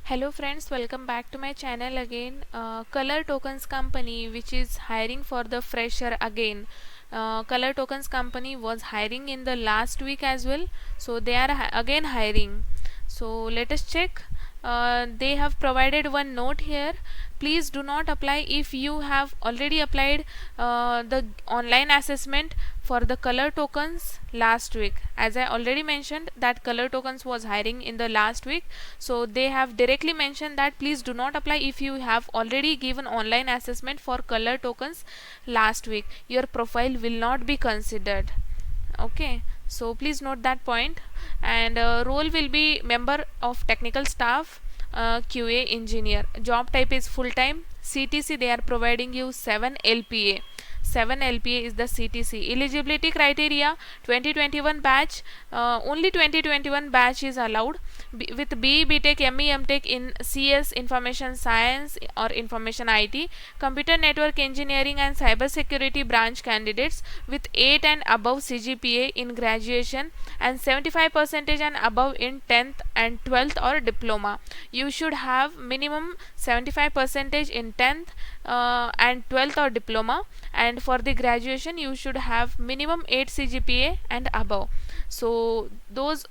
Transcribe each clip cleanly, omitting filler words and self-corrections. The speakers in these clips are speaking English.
Hello friends, welcome back to my channel again. Color Tokens company, which is hiring for the fresher again. Color Tokens company was hiring in the last week as well, so they are again hiring. So let us check. They have provided one note here. Please do not apply if you have already applied the online assessment for the color tokens last week. As I already mentioned that color tokens was hiring in the last week, so they have directly mentioned that please do not apply if you have already given online assessment for color tokens last week. Your profile will not be considered. Okay, so please note that point. And role will be member of technical staff, QA engineer. Job type is full time. CTC they are providing you 7 LPA. 7 LPA is the CTC. Eligibility criteria 2021 batch, only 2021 batch is allowed with B, BTech, ME, MTech in CS, Information Science or Information IT, Computer Network Engineering and Cyber Security branch candidates with 8 and above CGPA in graduation and 75% and above in 10th and 12th or diploma. You should have minimum 75% in 10th and 12th or diploma, and for the graduation you should have minimum 8 CGPA and above. So those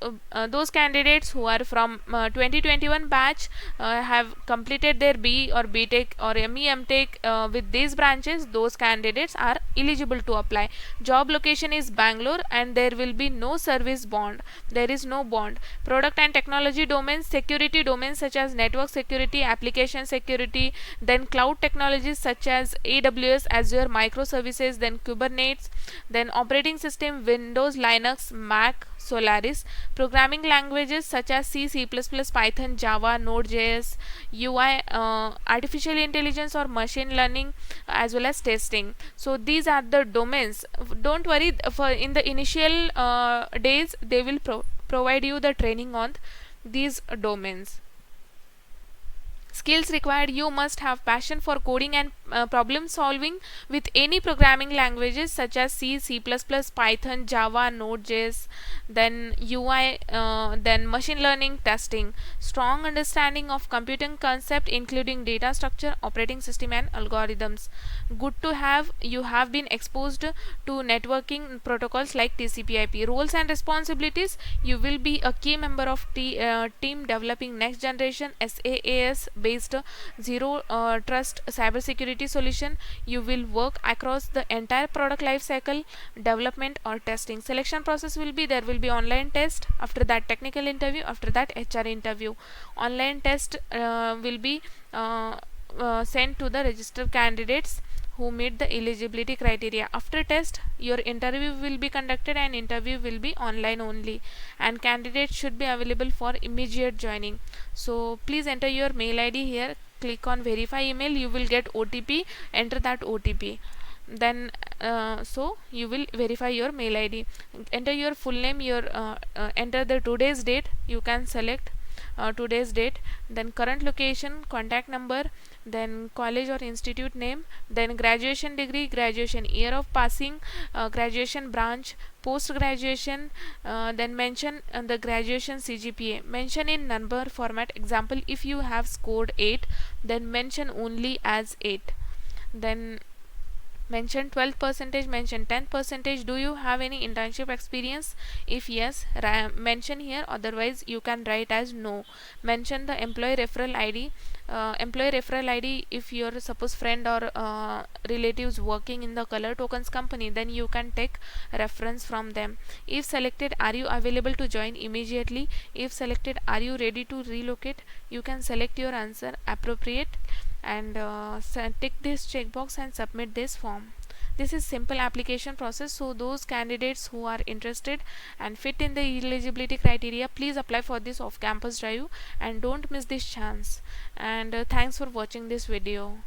candidates who are from 2021 batch have completed their B or BTech or ME MTech with these branches, those candidates are eligible to apply. Job location is Bangalore and there will be no service bond. There is no bond. Product and technology domains, security domains such as network security, application security, then cloud technologies such as AWS, Azure, microservices, then Kubernetes, then operating system Windows, Linux, Mac, Solaris, programming languages such as C, C++, Python, Java, Node.js, UI, artificial intelligence or machine learning, as well as testing. So these are the domains. Don't worry, for in the initial days they will provide you the training on these domains. Skills required: you must have passion for coding and problem solving with any programming languages such as C, C++, Python, Java, Node.js, then UI, then machine learning, testing. Strong understanding of computing concept including data structure, operating system and algorithms. Good to have you have been exposed to networking protocols like TCP/IP. Roles and responsibilities: you will be a key member of team developing next generation SaaS based zero trust cybersecurity solution. You will work across the entire product life cycle, development or testing. Selection process will be: there will be online test, after that technical interview, after that HR interview. Online test will be sent to the registered candidates who meet the eligibility criteria. After test, your interview will be conducted and interview will be online only, and candidates should be available for immediate joining. So please enter your mail ID here, click on verify email, you will get OTP, enter that OTP. Then so you will verify your mail ID, enter your full name, your enter the today's date, you can select today's date, then current location, contact number, then college or institute name, then graduation degree, graduation year of passing, graduation branch, post graduation, then mention the graduation CGPA, mention in number format. Example, if you have scored 8, then mention only as 8. Then mention 12%, mention 10%. Do you have any internship experience? If yes, mention here, otherwise you can write as no. Mention the employee referral ID. Employee referral ID, if your suppose friend or relatives working in the color tokens company, then you can take reference from them. If selected, are you available to join immediately? If selected, are you ready to relocate? You can select your answer appropriate and tick this checkbox and submit this form. This is simple application process. So those candidates who are interested and fit in the eligibility criteria, please apply for this off campus drive and don't miss this chance. And thanks for watching this video.